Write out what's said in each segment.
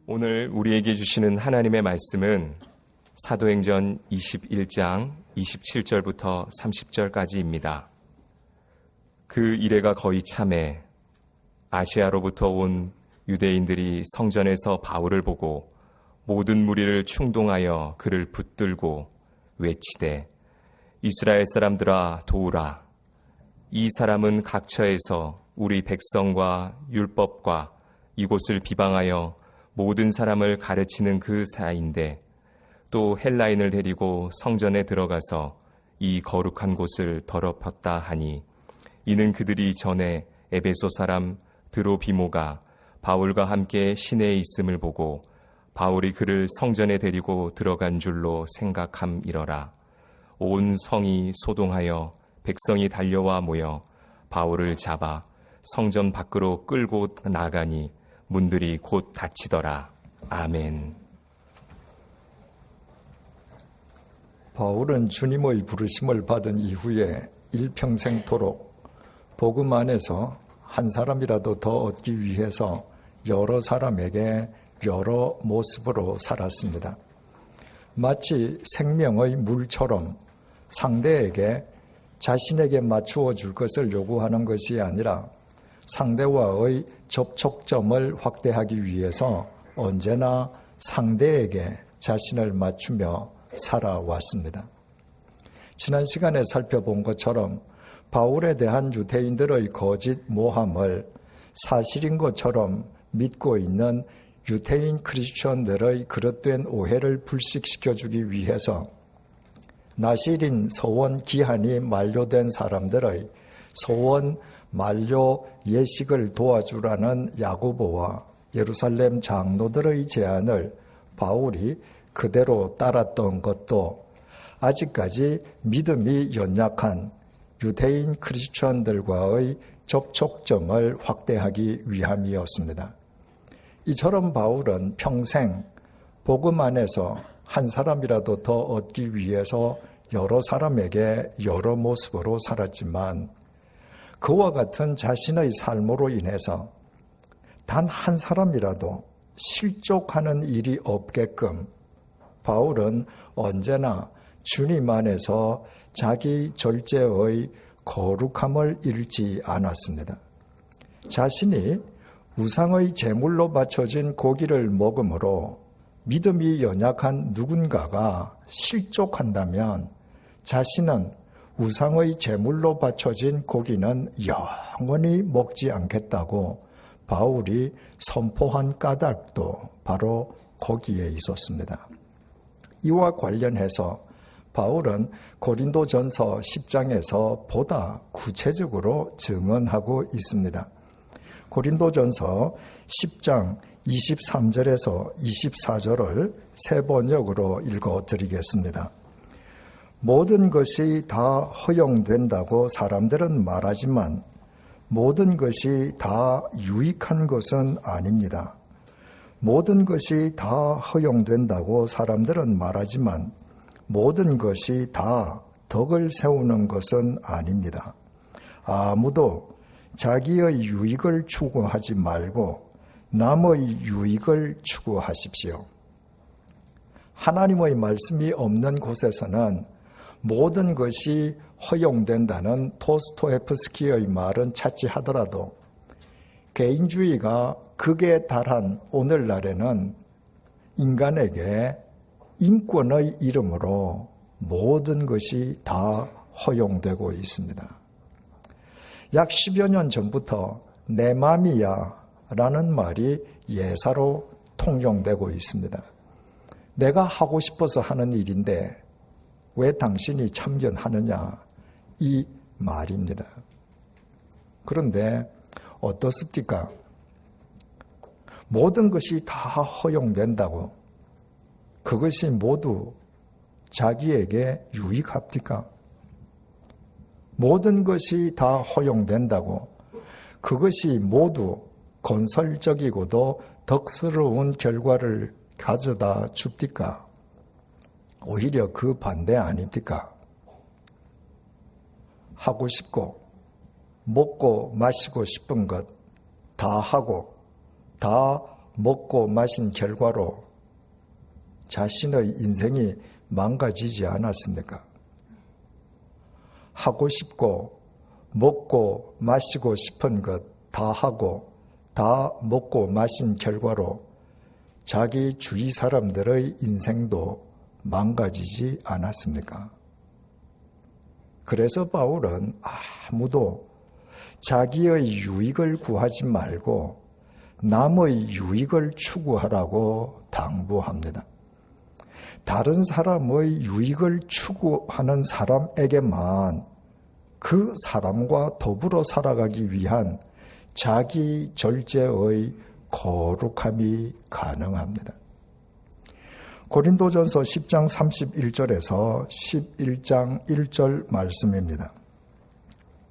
오늘 우리에게 주시는 하나님의 말씀은 사도행전 21장 27절부터 30절까지입니다. 그 이래가 거의 참에 아시아로부터 온 유대인들이 성전에서 바울을 보고 모든 무리를 충동하여 그를 붙들고 외치되 이스라엘 사람들아 도우라. 이 사람은 각처에서 우리 백성과 율법과 이곳을 비방하여 모든 사람을 가르치는 그 사이인데 또 헬라인을 데리고 성전에 들어가서 이 거룩한 곳을 더럽혔다 하니 이는 그들이 전에 에베소 사람 드로비모가 바울과 함께 시내에 있음을 보고 바울이 그를 성전에 데리고 들어간 줄로 생각함이러라. 온 성이 소동하여 백성이 달려와 모여 바울을 잡아 성전 밖으로 끌고 나가니 문들이 곧 닫히더라. 아멘. 바울은 주님의 부르심을 받은 이후에 일평생토록 복음 안에서 한 사람이라도 더 얻기 위해서 여러 사람에게 여러 모습으로 살았습니다. 마치 생명의 물처럼 상대에게 자신에게 맞추어 줄 것을 요구하는 것이 아니라 상대와의 접촉점을 확대하기 위해서 언제나 상대에게 자신을 맞추며 살아왔습니다. 지난 시간에 살펴본 것처럼 바울에 대한 유대인들의 거짓 모함을 사실인 것처럼 믿고 있는 유대인 크리스천들의 그릇된 오해를 불식시켜주기 위해서 나실인 서원 기한이 만료된 사람들의 서원 만료 예식을 도와주라는 야고보와 예루살렘 장로들의 제안을 바울이 그대로 따랐던 것도 아직까지 믿음이 연약한 유대인 크리스천들과의 접촉점을 확대하기 위함이었습니다. 이처럼 바울은 평생 복음 안에서 한 사람이라도 더 얻기 위해서 여러 사람에게 여러 모습으로 살았지만 그와 같은 자신의 삶으로 인해서 단 한 사람이라도 실족하는 일이 없게끔 바울은 언제나 주님 안에서 자기 절제의 거룩함을 잃지 않았습니다. 자신이 우상의 제물로 바쳐진 고기를 먹음으로 믿음이 연약한 누군가가 실족한다면 자신은 우상의 제물로 바쳐진 고기는 영원히 먹지 않겠다고 바울이 선포한 까닭도 바로 거기에 있었습니다. 이와 관련해서 바울은 고린도전서 10장에서 보다 구체적으로 증언하고 있습니다. 고린도전서 10장 23절에서 24절을 세 번역으로 읽어드리겠습니다. 모든 것이 다 허용된다고 사람들은 말하지만 모든 것이 다 유익한 것은 아닙니다. 모든 것이 다 허용된다고 사람들은 말하지만 모든 것이 다 덕을 세우는 것은 아닙니다. 아무도 자기의 유익을 추구하지 말고 남의 유익을 추구하십시오. 하나님의 말씀이 없는 곳에서는 모든 것이 허용된다는 도스토옙스키의 말은 차치하더라도 개인주의가 극에 달한 오늘날에는 인간에게 인권의 이름으로 모든 것이 다 허용되고 있습니다. 약 10여 년 전부터 내 맘이야 라는 말이 예사로 통용되고 있습니다. 내가 하고 싶어서 하는 일인데 왜 당신이 참견하느냐 이 말입니다. 그런데 어떻습니까? 모든 것이 다 허용된다고 그것이 모두 자기에게 유익합니까? 모든 것이 다 허용된다고 그것이 모두 건설적이고도 덕스러운 결과를 가져다 줍니까? 오히려 그 반대 아닙니까? 하고 싶고 먹고 마시고 싶은 것 다 하고 다 먹고 마신 결과로 자신의 인생이 망가지지 않았습니까? 하고 싶고 먹고 마시고 싶은 것 다 하고 다 먹고 마신 결과로 자기 주위 사람들의 인생도 망가지지 않았습니까? 그래서 바울은 아무도 자기의 유익을 구하지 말고 남의 유익을 추구하라고 당부합니다. 다른 사람의 유익을 추구하는 사람에게만 그 사람과 더불어 살아가기 위한 자기 절제의 거룩함이 가능합니다. 고린도전서 10장 31절에서 11장 1절 말씀입니다.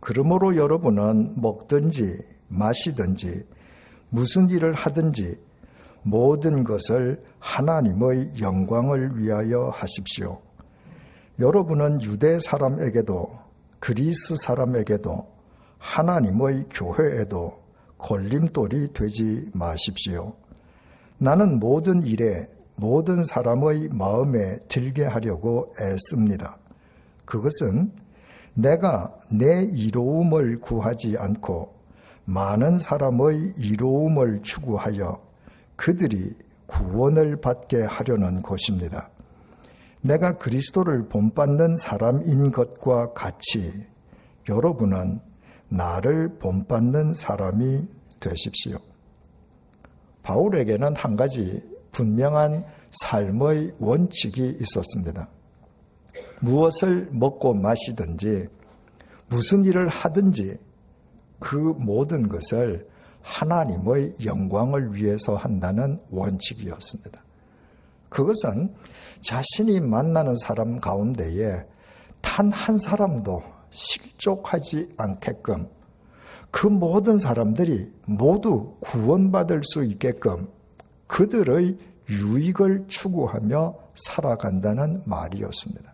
그러므로 여러분은 먹든지 마시든지 무슨 일을 하든지 모든 것을 하나님의 영광을 위하여 하십시오. 여러분은 유대 사람에게도 그리스 사람에게도 하나님의 교회에도 걸림돌이 되지 마십시오. 나는 모든 일에 모든 사람의 마음에 들게 하려고 애씁니다. 그것은 내가 내 이로움을 구하지 않고 많은 사람의 이로움을 추구하여 그들이 구원을 받게 하려는 것입니다. 내가 그리스도를 본받는 사람인 것과 같이 여러분은 나를 본받는 사람이 되십시오. 바울에게는 한 가지 분명한 삶의 원칙이 있었습니다. 무엇을 먹고 마시든지 무슨 일을 하든지 그 모든 것을 하나님의 영광을 위해서 한다는 원칙이었습니다. 그것은 자신이 만나는 사람 가운데에 단 한 사람도 실족하지 않게끔 그 모든 사람들이 모두 구원받을 수 있게끔 그들의 유익을 추구하며 살아간다는 말이었습니다.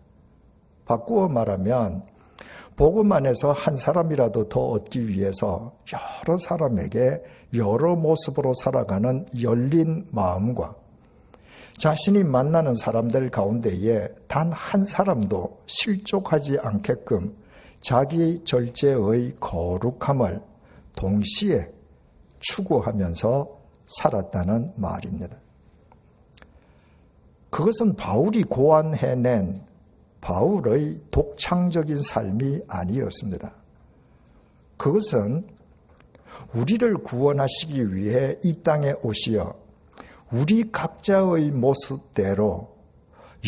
바꾸어 말하면 복음 안에서 한 사람이라도 더 얻기 위해서 여러 사람에게 여러 모습으로 살아가는 열린 마음과 자신이 만나는 사람들 가운데에 단 한 사람도 실족하지 않게끔 자기 절제의 거룩함을 동시에 추구하면서 살았다는 말입니다. 그것은 바울이 고안해낸 바울의 독창적인 삶이 아니었습니다. 그것은 우리를 구원하시기 위해 이 땅에 오시어 우리 각자의 모습대로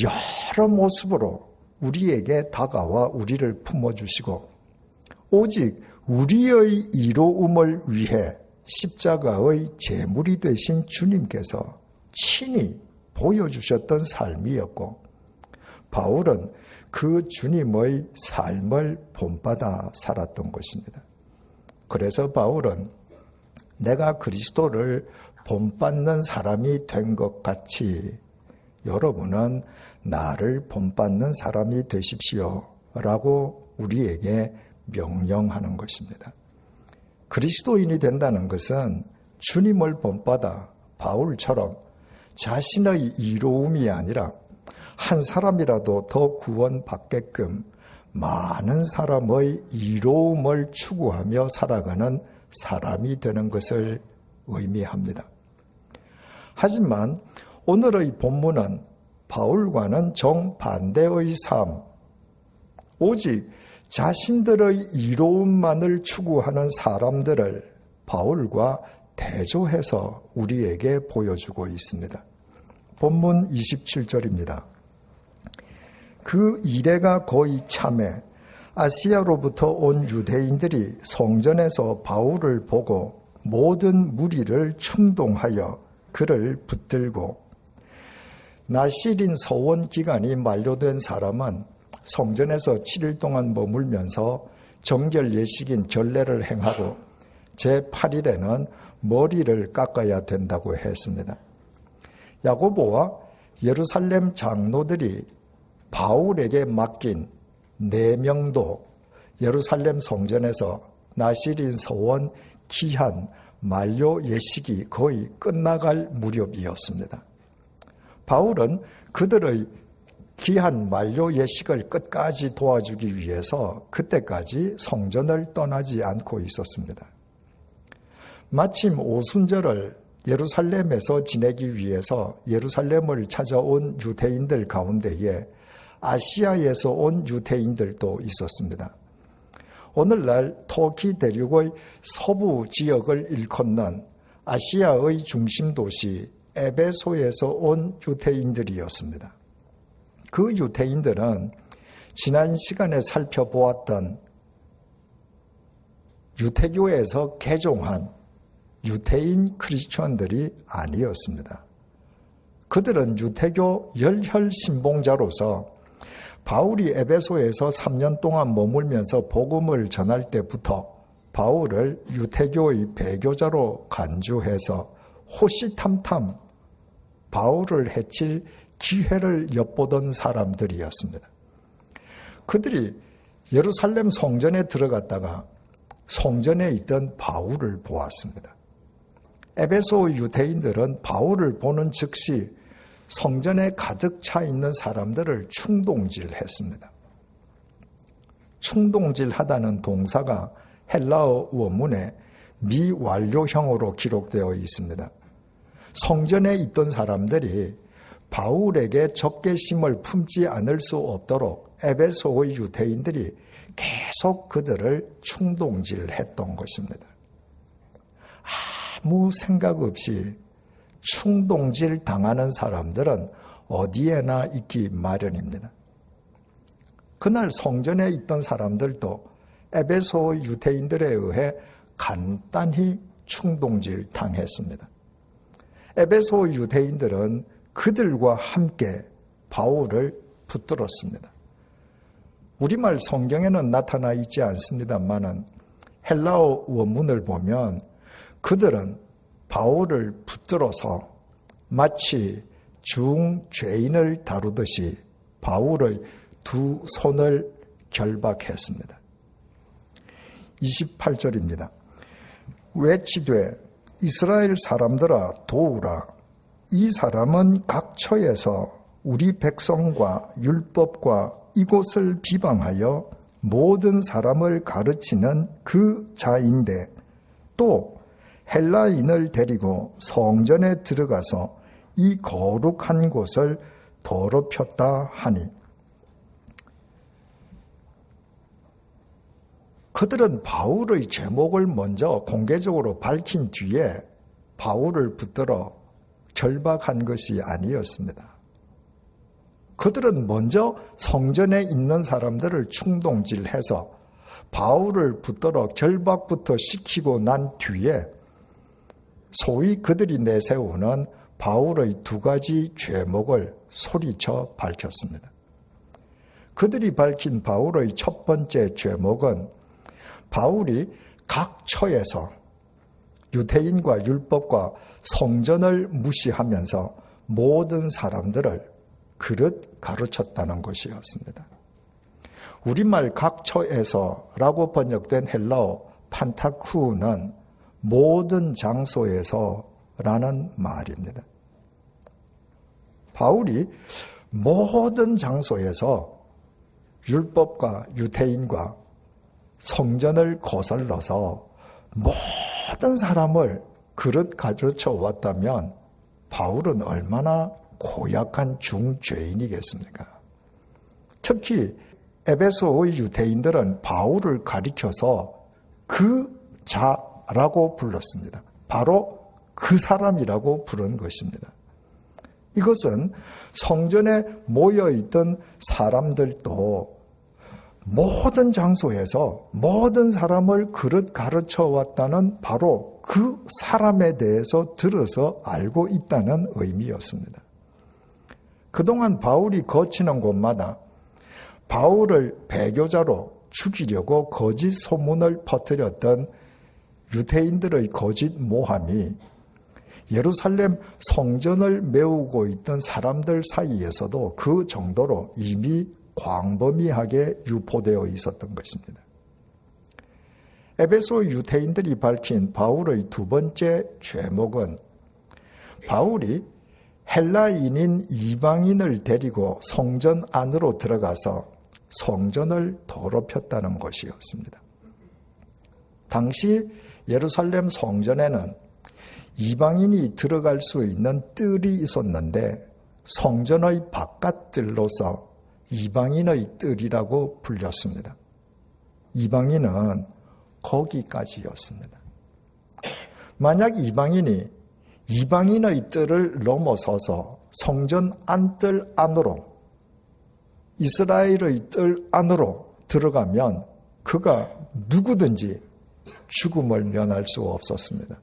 여러 모습으로 우리에게 다가와 우리를 품어주시고 오직 우리의 이로움을 위해 십자가의 제물이 되신 주님께서 친히 보여주셨던 삶이었고 바울은 그 주님의 삶을 본받아 살았던 것입니다. 그래서 바울은 내가 그리스도를 본받는 사람이 된 것 같이 여러분은 나를 본받는 사람이 되십시오 라고 우리에게 명령하는 것입니다. 그리스도인이 된다는 것은 주님을 본받아 바울처럼 자신의 이로움이 아니라 한 사람이라도 더 구원받게끔 많은 사람의 이로움을 추구하며 살아가는 사람이 되는 것을 의미합니다. 하지만 오늘의 본문은 바울과는 정반대의 삶, 오직 자신들의 이로움만을 추구하는 사람들을 바울과 대조해서 우리에게 보여주고 있습니다. 본문 27절입니다. 그 이래가 거의 참에 아시아로부터 온 유대인들이 성전에서 바울을 보고 모든 무리를 충동하여 그를 붙들고 나실인 서원 기간이 만료된 사람은 성전에서 7일 동안 머물면서 정결 예식인 결례를 행하고 제8일에는 머리를 깎아야 된다고 했습니다. 야고보와 예루살렘 장로들이 바울에게 맡긴 4명도 예루살렘 성전에서 나실인 서원 기한 만료 예식이 거의 끝나갈 무렵이었습니다. 바울은 그들의 귀한 만료 예식을 끝까지 도와주기 위해서 그때까지 성전을 떠나지 않고 있었습니다. 마침 오순절을 예루살렘에서 지내기 위해서 예루살렘을 찾아온 유대인들 가운데에 아시아에서 온 유대인들도 있었습니다. 오늘날 터키 대륙의 서부 지역을 일컫는 아시아의 중심 도시 에베소에서 온 유대인들이었습니다. 그 유대인들은 지난 시간에 살펴보았던 유태교에서 개종한 유대인 크리스천들이 아니었습니다. 그들은 유태교 열혈 신봉자로서 바울이 에베소에서 3년 동안 머물면서 복음을 전할 때부터 바울을 유태교의 배교자로 간주해서 호시탐탐 바울을 해칠 기회를 엿보던 사람들이었습니다. 그들이 예루살렘 성전에 들어갔다가 성전에 있던 바울을 보았습니다. 에베소 유대인들은 바울을 보는 즉시 성전에 가득 차 있는 사람들을 충동질했습니다. 충동질하다는 동사가 헬라어 원문에 미완료형으로 기록되어 있습니다. 성전에 있던 사람들이 바울에게 적개심을 품지 않을 수 없도록 에베소의 유대인들이 계속 그들을 충동질했던 것입니다. 아무 생각 없이 충동질 당하는 사람들은 어디에나 있기 마련입니다. 그날 성전에 있던 사람들도 에베소 유대인들에 의해 간단히 충동질 당했습니다. 에베소 유대인들은 그들과 함께 바울을 붙들었습니다. 우리말 성경에는 나타나 있지 않습니다만은 헬라어 원문을 보면 그들은 바울을 붙들어서 마치 중죄인을 다루듯이 바울의 두 손을 결박했습니다. 28절입니다. 외치되 이스라엘 사람들아 도우라. 이 사람은 각처에서 우리 백성과 율법과 이곳을 비방하여 모든 사람을 가르치는 그 자인데 또 헬라인을 데리고 성전에 들어가서 이 거룩한 곳을 더럽혔다 하니 그들은 바울의 죄목을 먼저 공개적으로 밝힌 뒤에 바울을 붙들어 결박한 것이 아니었습니다. 그들은 먼저 성전에 있는 사람들을 충동질해서 바울을 붙들어 결박부터 시키고 난 뒤에 소위 그들이 내세우는 바울의 두 가지 죄목을 소리쳐 밝혔습니다. 그들이 밝힌 바울의 첫 번째 죄목은 바울이 각 처에서 유대인과 율법과 성전을 무시하면서 모든 사람들을 그릇 가르쳤다는 것이었습니다. 우리말 각처에서라고 번역된 헬라어 판타쿠는 모든 장소에서라는 말입니다. 바울이 모든 장소에서 율법과 유대인과 성전을 거슬러서 모든 사람을 그릇 가르쳐 왔다면 바울은 얼마나 고약한 중죄인이겠습니까? 특히 에베소의 유대인들은 바울을 가리켜서 그 자라고 불렀습니다. 바로 그 사람이라고 부른 것입니다. 이것은 성전에 모여있던 사람들도 모든 장소에서 모든 사람을 그릇 가르쳐 왔다는 바로 그 사람에 대해서 들어서 알고 있다는 의미였습니다. 그동안 바울이 거치는 곳마다 바울을 배교자로 죽이려고 거짓 소문을 퍼뜨렸던 유대인들의 거짓 모함이 예루살렘 성전을 메우고 있던 사람들 사이에서도 그 정도로 이미 광범위하게 유포되어 있었던 것입니다. 에베소 유대인들이 밝힌 바울의 두 번째 죄목은 바울이 헬라인인 이방인을 데리고 성전 안으로 들어가서 성전을 더럽혔다는 것이었습니다. 당시 예루살렘 성전에는 이방인이 들어갈 수 있는 뜰이 있었는데 성전의 바깥뜰로서 이방인의 뜰이라고 불렸습니다. 이방인은 거기까지였습니다. 만약 이방인이 이방인의 뜰을 넘어서서 성전 안뜰 안으로 이스라엘의 뜰 안으로 들어가면 그가 누구든지 죽음을 면할 수 없었습니다.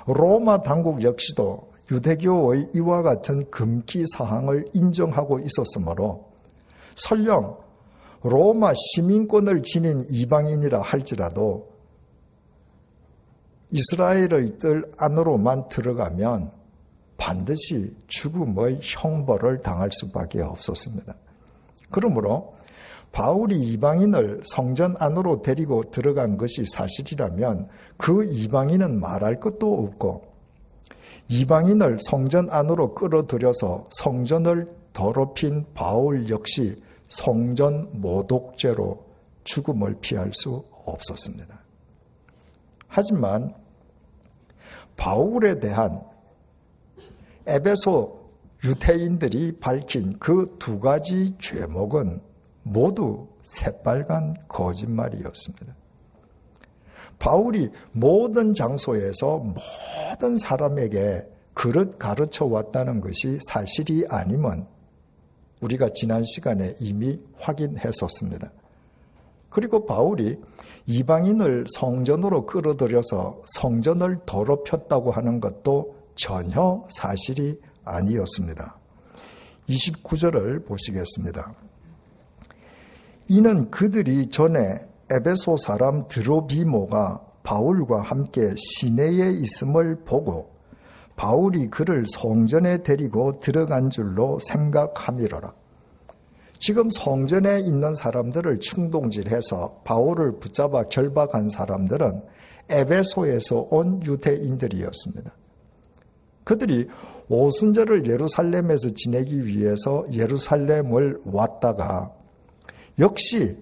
로마 당국 역시도 유대교의 이와 같은 금기 사항을 인정하고 있었으므로 설령 로마 시민권을 지닌 이방인이라 할지라도 이스라엘의 뜰 안으로만 들어가면 반드시 죽음의 형벌을 당할 수밖에 없었습니다. 그러므로 바울이 이방인을 성전 안으로 데리고 들어간 것이 사실이라면 그 이방인은 말할 것도 없고 이방인을 성전 안으로 끌어들여서 성전을 더럽힌 바울 역시 성전 모독죄로 죽음을 피할 수 없었습니다. 하지만 바울에 대한 에베소 유대인들이 밝힌 그 두 가지 죄목은 모두 새빨간 거짓말이었습니다. 바울이 모든 장소에서 모든 사람에게 그릇 가르쳐 왔다는 것이 사실이 아니면 우리가 지난 시간에 이미 확인했었습니다. 그리고 바울이 이방인을 성전으로 끌어들여서 성전을 더럽혔다고 하는 것도 전혀 사실이 아니었습니다. 29절을 보시겠습니다. 이는 그들이 전에 에베소 사람 드로비모가 바울과 함께 시내에 있음을 보고 바울이 그를 성전에 데리고 들어간 줄로 생각함이로라. 지금 성전에 있는 사람들을 충동질해서 바울을 붙잡아 결박한 사람들은 에베소에서 온 유대인들이었습니다. 그들이 오순절을 예루살렘에서 지내기 위해서 예루살렘을 왔다가 역시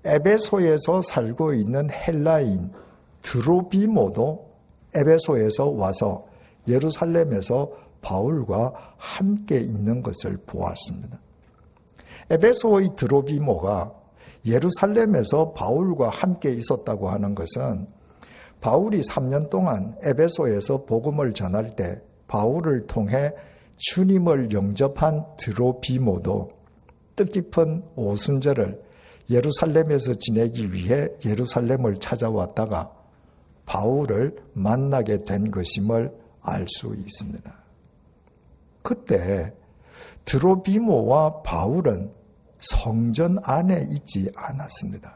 에베소에서 살고 있는 헬라인 드로비모도 에베소에서 와서 예루살렘에서 바울과 함께 있는 것을 보았습니다. 에베소의 드로비모가 예루살렘에서 바울과 함께 있었다고 하는 것은 바울이 3년 동안 에베소에서 복음을 전할 때 바울을 통해 주님을 영접한 드로비모도 뜻깊은 오순절을 예루살렘에서 지내기 위해 예루살렘을 찾아왔다가 바울을 만나게 된 것임을 알 수 있습니다. 그때 드로비모와 바울은 성전 안에 있지 않았습니다.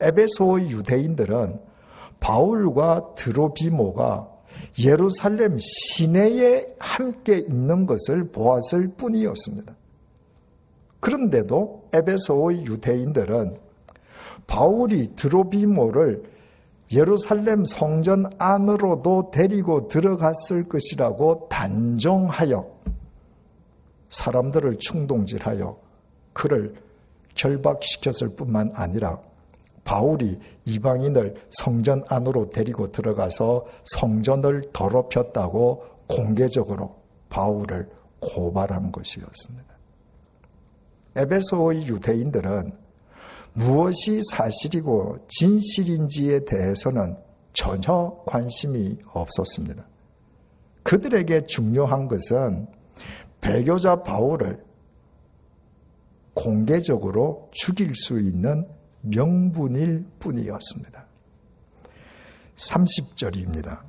에베소의 유대인들은 바울과 드로비모가 예루살렘 시내에 함께 있는 것을 보았을 뿐이었습니다. 그런데도 에베소의 유대인들은 바울이 드로비모를 예루살렘 성전 안으로도 데리고 들어갔을 것이라고 단정하여 사람들을 충동질하여 그를 결박시켰을 뿐만 아니라 바울이 이방인을 성전 안으로 데리고 들어가서 성전을 더럽혔다고 공개적으로 바울을 고발한 것이었습니다. 에베소의 유대인들은 무엇이 사실이고 진실인지에 대해서는 전혀 관심이 없었습니다. 그들에게 중요한 것은 배교자 바울을 공개적으로 죽일 수 있는 명분일 뿐이었습니다. 30절입니다.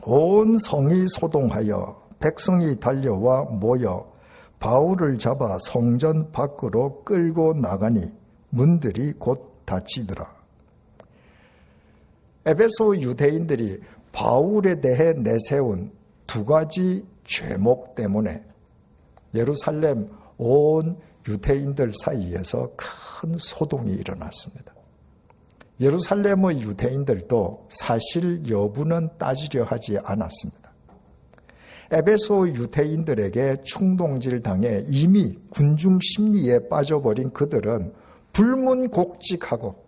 온 성이 소동하여 백성이 달려와 모여 바울을 잡아 성전 밖으로 끌고 나가니 문들이 곧 닫히더라. 에베소 유대인들이 바울에 대해 내세운 두 가지 죄목 때문에 예루살렘 온 유대인들 사이에서 큰 소동이 일어났습니다. 예루살렘의 유대인들도 사실 여부는 따지려 하지 않았습니다. 에베소 유대인들에게 충동질 당해 이미 군중 심리에 빠져버린 그들은 불문곡직하고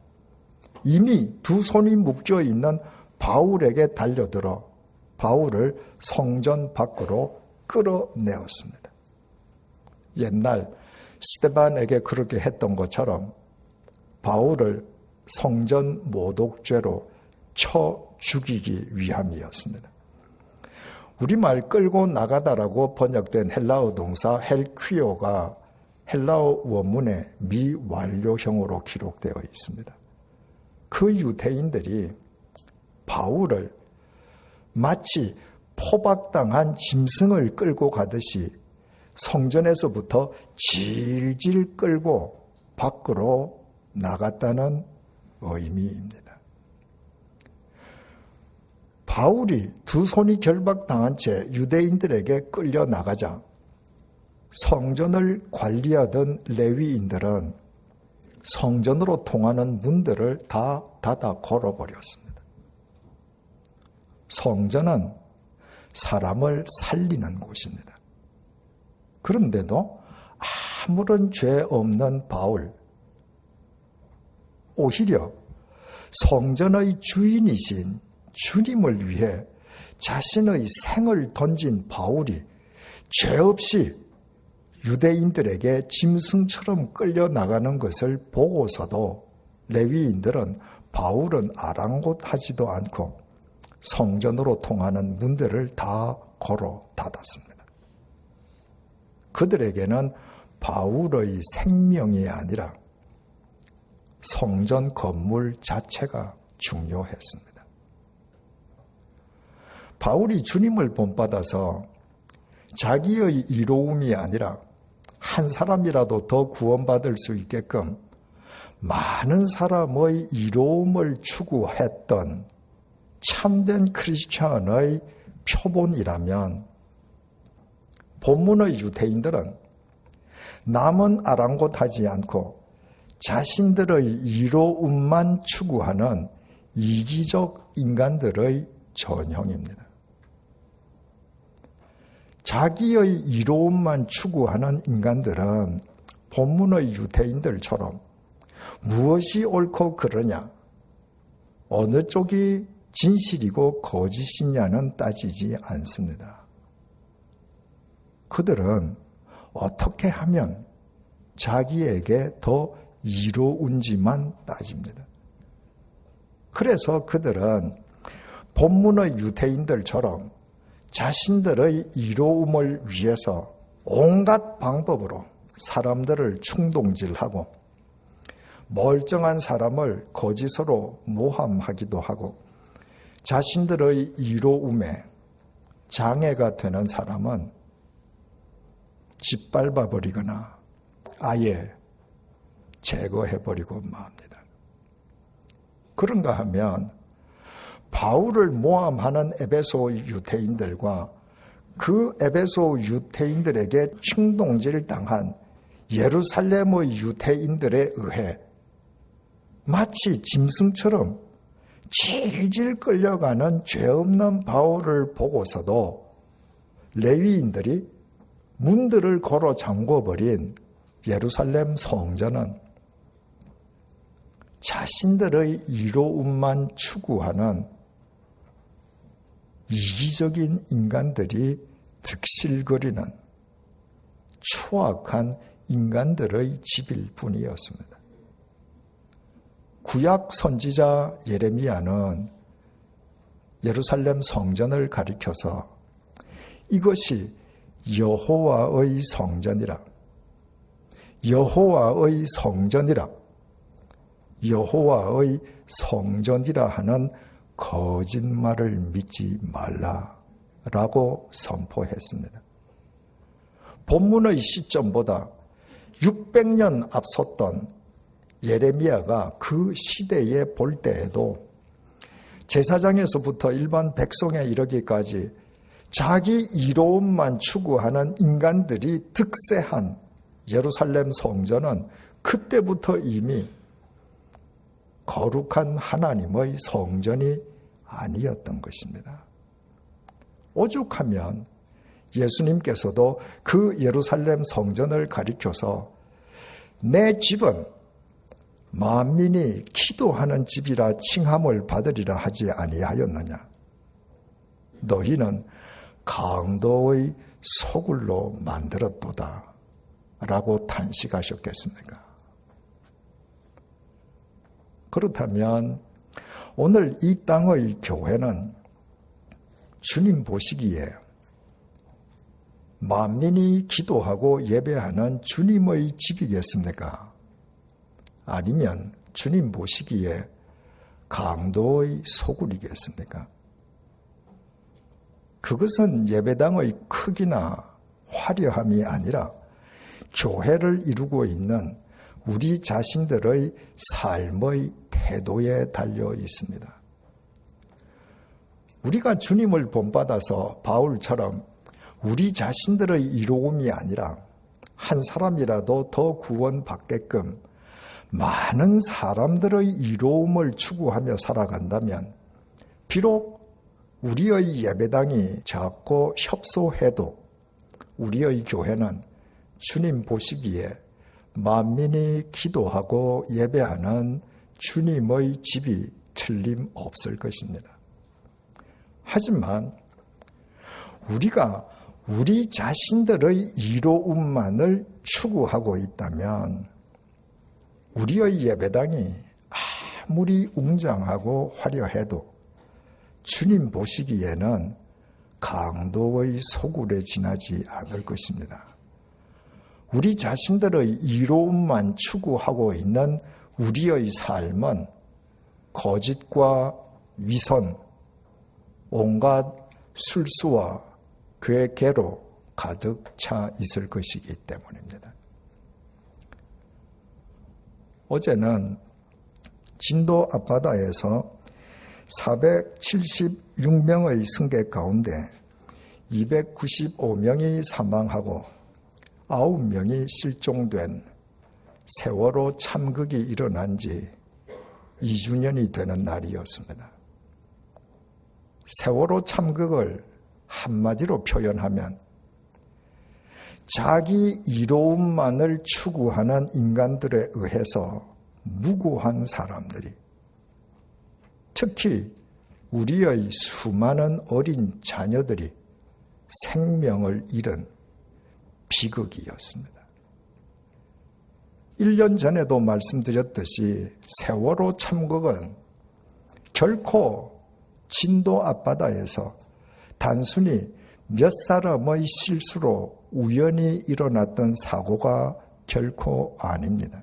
이미 두 손이 묶여 있는 바울에게 달려들어 바울을 성전 밖으로 끌어내었습니다. 옛날 스데반에게 그렇게 했던 것처럼 바울을 성전 모독죄로 쳐 죽이기 위함이었습니다. 우리말 끌고 나가다라고 번역된 헬라어 동사 헬퀴오가 헬라어 원문에 미완료형으로 기록되어 있습니다. 그 유대인들이 바울을 마치 포박당한 짐승을 끌고 가듯이 성전에서부터 질질 끌고 밖으로 나갔다는 의미입니다. 바울이 두 손이 결박당한 채 유대인들에게 끌려 나가자 성전을 관리하던 레위인들은 성전으로 통하는 문들을 다 닫아 걸어버렸습니다. 성전은 사람을 살리는 곳입니다. 그런데도 아무런 죄 없는 바울, 오히려 성전의 주인이신 주님을 위해 자신의 생을 던진 바울이 죄 없이 유대인들에게 짐승처럼 끌려나가는 것을 보고서도 레위인들은 바울은 아랑곳하지도 않고 성전으로 통하는 문들을 다 걸어 닫았습니다. 그들에게는 바울의 생명이 아니라 성전 건물 자체가 중요했습니다. 바울이 주님을 본받아서 자기의 이로움이 아니라 한 사람이라도 더 구원받을 수 있게끔 많은 사람의 이로움을 추구했던 참된 크리스천의 표본이라면 본문의 유대인들은 남은 아랑곳하지 않고 자신들의 이로움만 추구하는 이기적 인간들의 전형입니다. 자기의 이로움만 추구하는 인간들은 본문의 유대인들처럼 무엇이 옳고 그르냐, 어느 쪽이 진실이고 거짓이냐는 따지지 않습니다. 그들은 어떻게 하면 자기에게 더 이로운지만 따집니다. 그래서 그들은 본문의 유대인들처럼 자신들의 이로움을 위해서 온갖 방법으로 사람들을 충동질하고 멀쩡한 사람을 거짓으로 모함하기도 하고 자신들의 이로움에 장애가 되는 사람은 짓밟아버리거나 아예 제거해버리고 맙니다. 그런가 하면 바울을 모함하는 에베소 유대인들과 그 에베소 유대인들에게 충동질 당한 예루살렘의 유대인들에 의해 마치 짐승처럼 질질 끌려가는 죄 없는 바울을 보고서도 레위인들이 문들을 걸어 잠궈버린 예루살렘 성전은 자신들의 이로움만 추구하는 이기적인 인간들이 득실거리는 추악한 인간들의 집일 뿐이었습니다. 구약 선지자 예레미야는 예루살렘 성전을 가리켜서 이것이 여호와의 성전이라, 여호와의 성전이라, 여호와의 성전이라 하는 거짓말을 믿지 말라라고 선포했습니다. 본문의 시점보다 600년 앞섰던 예레미야가 그 시대에 볼 때에도 제사장에서부터 일반 백성에 이르기까지 자기 이로움만 추구하는 인간들이 득세한 예루살렘 성전은 그때부터 이미 거룩한 하나님의 성전이 아니었던 것입니다. 오죽하면 예수님께서도 그 예루살렘 성전을 가리켜서 내 집은 만민이 기도하는 집이라 칭함을 받으리라 하지 아니하였느냐. 너희는 강도의 소굴로 만들었도다 라고 탄식하셨겠습니까? 그렇다면 오늘 이 땅의 교회는 주님 보시기에 만민이 기도하고 예배하는 주님의 집이겠습니까? 아니면 주님 보시기에 강도의 소굴이겠습니까? 그것은 예배당의 크기나 화려함이 아니라 교회를 이루고 있는 우리 자신들의 삶의 태도에 달려 있습니다. 우리가 주님을 본받아서 바울처럼 우리 자신들의 이로움이 아니라 한 사람이라도 더 구원받게끔 많은 사람들의 이로움을 추구하며 살아간다면 비록 우리의 예배당이 작고 협소해도 우리의 교회는 주님 보시기에 만민이 기도하고 예배하는 주님의 집이 틀림없을 것입니다. 하지만 우리가 우리 자신들의 이로움만을 추구하고 있다면 우리의 예배당이 아무리 웅장하고 화려해도 주님 보시기에는 강도의 소굴에 지나지 않을 것입니다. 우리 자신들의 이로움만 추구하고 있는 우리의 삶은 거짓과 위선, 온갖 술수와 괴계로 가득 차 있을 것이기 때문입니다. 어제는 진도 앞바다에서 476명의 승객 가운데 295명이 사망하고 9명이 실종된 세월호 참극이 일어난 지 2주년이 되는 날이었습니다. 세월호 참극을 한마디로 표현하면 자기 이로움만을 추구하는 인간들에 의해서 무고한 사람들이, 특히 우리의 수많은 어린 자녀들이 생명을 잃은 비극이었습니다. 1년 전에도 말씀드렸듯이 세월호 참극은 결코 진도 앞바다에서 단순히 몇 사람의 실수로 우연히 일어났던 사고가 결코 아닙니다.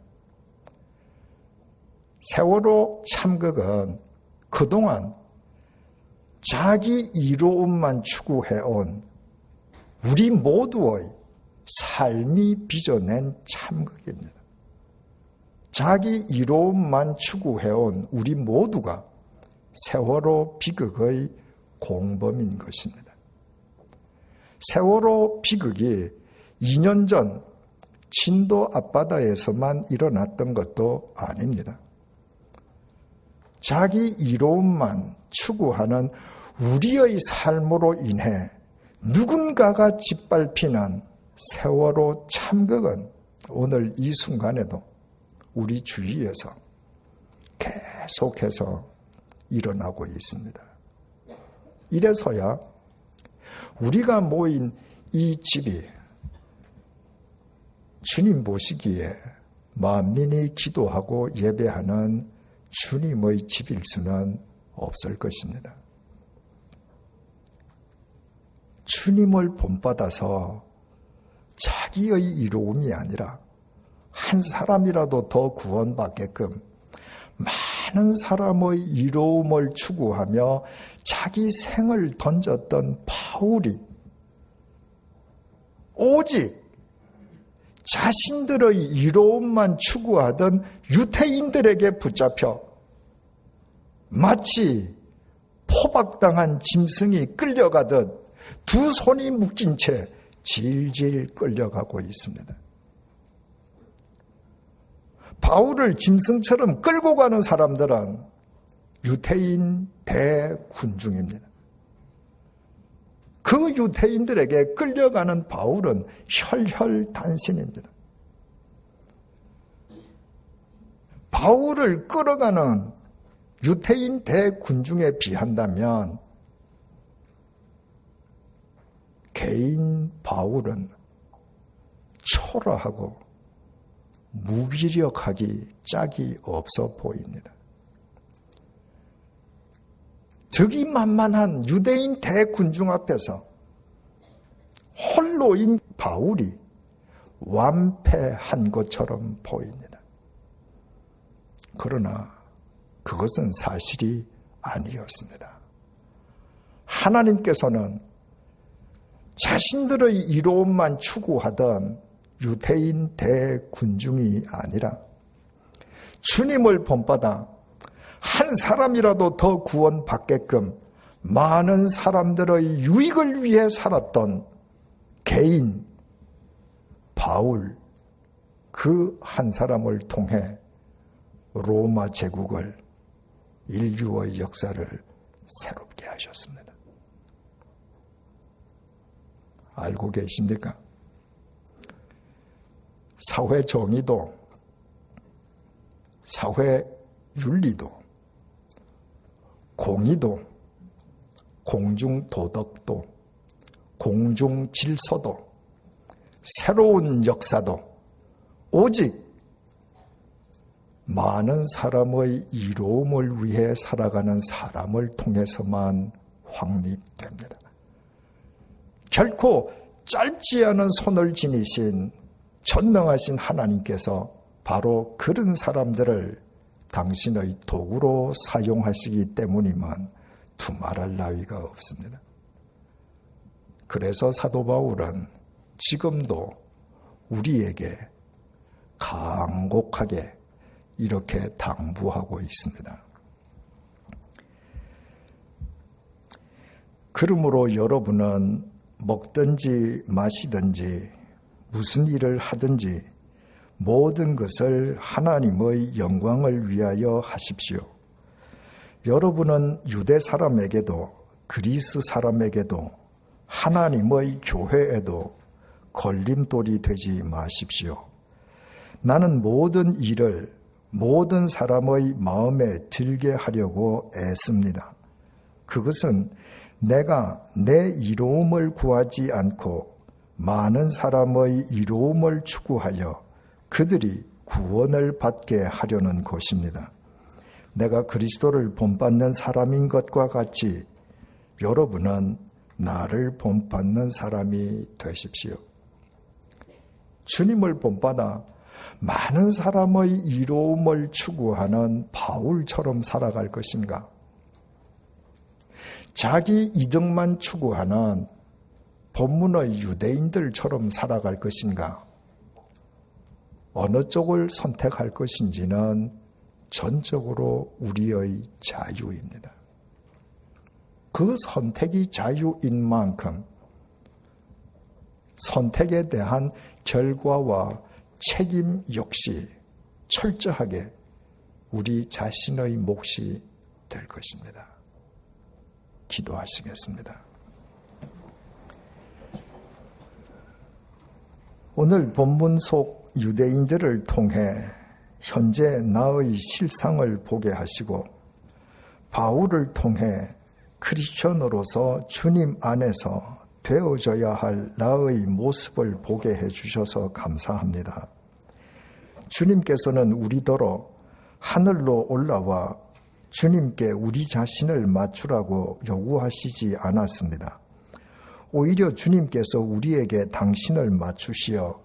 세월호 참극은 그동안 자기 이로움만 추구해온 우리 모두의 삶이 빚어낸 참극입니다. 자기 이로움만 추구해온 우리 모두가 세월호 비극의 공범인 것입니다. 세월호 비극이 2년 전 진도 앞바다에서만 일어났던 것도 아닙니다. 자기 이로움만 추구하는 우리의 삶으로 인해 누군가가 짓밟히는 세월호 참극은 오늘 이 순간에도 우리 주위에서 계속해서 일어나고 있습니다. 이래서야 우리가 모인 이 집이 주님 보시기에 만민이 기도하고 예배하는 주님의 집일 수는 없을 것입니다. 주님을 본받아서 자기의 이로움이 아니라 한 사람이라도 더 구원받게끔 많은 사람의 이로움을 추구하며 자기 생을 던졌던 바울이 오직 자신들의 이로움만 추구하던 유대인들에게 붙잡혀 마치 포박당한 짐승이 끌려가듯 두 손이 묶인 채 질질 끌려가고 있습니다. 바울을 짐승처럼 끌고 가는 사람들은 유대인 대군중입니다. 그 유대인들에게 끌려가는 바울은 혈혈단신입니다. 바울을 끌어가는 유대인 대군중에 비한다면 개인 바울은 초라하고 무기력하기 짝이 없어 보입니다. 득이만만한 유대인 대군중 앞에서 홀로인 바울이 완패한 것처럼 보입니다. 그러나 그것은 사실이 아니었습니다. 하나님께서는 자신들의 이로움만 추구하던 유대인 대군중이 아니라 주님을 본받아 한 사람이라도 더 구원받게끔 많은 사람들의 유익을 위해 살았던 개인 바울, 그 한 사람을 통해 로마 제국을, 인류의 역사를 새롭게 하셨습니다. 알고 계십니까? 사회 정의도, 사회 윤리도, 공의도, 공중 도덕도, 공중 질서도, 새로운 역사도 오직 많은 사람의 이로움을 위해 살아가는 사람을 통해서만 확립됩니다. 결코 짧지 않은 손을 지니신 전능하신 하나님께서 바로 그런 사람들을 당신의 도구로 사용하시기 때문이면 두말할 나위가 없습니다. 그래서 사도 바울은 지금도 우리에게 간곡하게 이렇게 당부하고 있습니다. 그러므로 여러분은 먹든지 마시든지 무슨 일을 하든지 모든 것을 하나님의 영광을 위하여 하십시오. 여러분은 유대 사람에게도 그리스 사람에게도 하나님의 교회에도 걸림돌이 되지 마십시오. 나는 모든 일을 모든 사람의 마음에 들게 하려고 애씁니다. 그것은 내가 내 이로움을 구하지 않고 많은 사람의 이로움을 추구하여 그들이 구원을 받게 하려는 것입니다. 내가 그리스도를 본받는 사람인 것과 같이 여러분은 나를 본받는 사람이 되십시오. 주님을 본받아 많은 사람의 이로움을 추구하는 바울처럼 살아갈 것인가? 자기 이득만 추구하는 본문의 유대인들처럼 살아갈 것인가? 어느 쪽을 선택할 것인지는 전적으로 우리의 자유입니다. 그 선택이 자유인 만큼 선택에 대한 결과와 책임 역시 철저하게 우리 자신의 몫이 될 것입니다. 기도하시겠습니다. 오늘 본문 속 유대인들을 통해 현재 나의 실상을 보게 하시고 바울을 통해 크리스천으로서 주님 안에서 되어져야 할 나의 모습을 보게 해주셔서 감사합니다. 주님께서는 우리더러 하늘로 올라와 주님께 우리 자신을 맞추라고 요구하시지 않았습니다. 오히려 주님께서 우리에게 당신을 맞추시어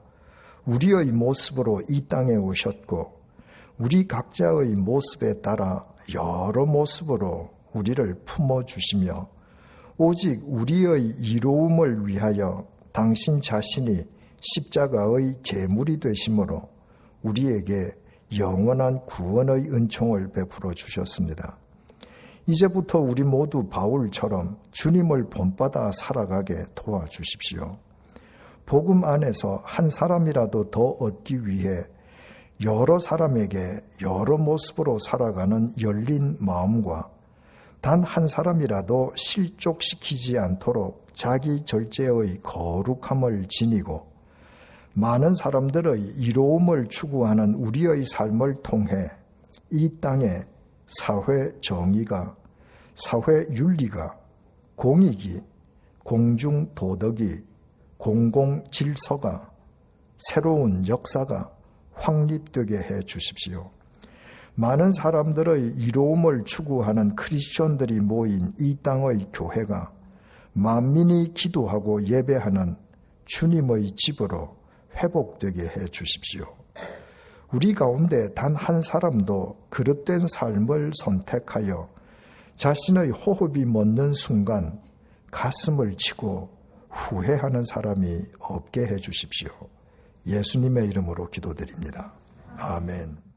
우리의 모습으로 이 땅에 오셨고 우리 각자의 모습에 따라 여러 모습으로 우리를 품어주시며 오직 우리의 이로움을 위하여 당신 자신이 십자가의 제물이 되심으로 우리에게 영원한 구원의 은총을 베풀어 주셨습니다. 이제부터 우리 모두 바울처럼 주님을 본받아 살아가게 도와주십시오. 복음 안에서 한 사람이라도 더 얻기 위해 여러 사람에게 여러 모습으로 살아가는 열린 마음과 단 한 사람이라도 실족시키지 않도록 자기 절제의 거룩함을 지니고 많은 사람들의 이로움을 추구하는 우리의 삶을 통해 이 땅에 사회 정의가, 사회 윤리가, 공익이, 공중 도덕이, 공공 질서가, 새로운 역사가 확립되게 해 주십시오. 많은 사람들의 이로움을 추구하는 크리스천들이 모인 이 땅의 교회가 만민이 기도하고 예배하는 주님의 집으로 회복되게 해 주십시오. 우리 가운데 단 한 사람도 그릇된 삶을 선택하여 자신의 호흡이 멎는 순간 가슴을 치고 후회하는 사람이 없게 해 주십시오. 예수님의 이름으로 기도드립니다. 아멘.